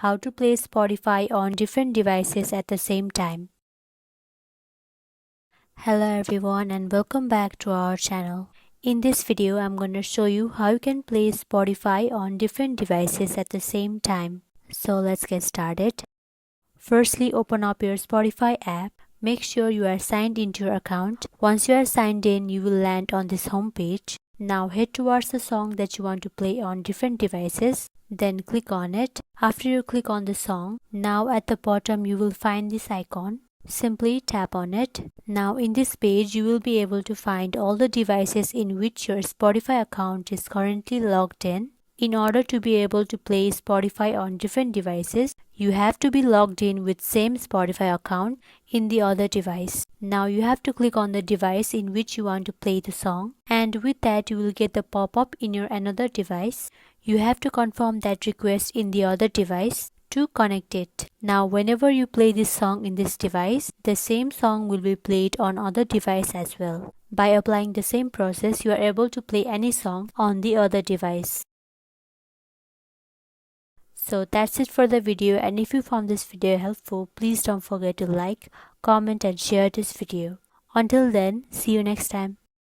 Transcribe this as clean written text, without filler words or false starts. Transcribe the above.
how to play Spotify on different devices at the same time. Hello everyone and welcome back to our channel. In this video, I'm going to show you how you can play Spotify on different devices at the same time. So let's get started. Firstly, open up your Spotify app. Make sure you are signed into your account. Once you are signed in, you will land on this home page. Now head towards the song that you want to play on different devices. Then click on it. After you click on the song, now at the bottom you will find this icon. Simply tap on it. Now in this page you will be able to find all the devices in which your Spotify account is currently logged in. In order to be able to play Spotify on different devices, you have to be logged in with same Spotify account in the other device. Now you have to click on the device in which you want to play the song, and with that you will get the pop-up in your another device. You have to confirm that request in the other device to connect it. Now whenever you play this song in this device, the same song will be played on other device as well. By applying the same process, you are able to play any song on the other device. So that's it for the video, and if you found this video helpful, please don't forget to like, comment and share this video. Until then, see you next time.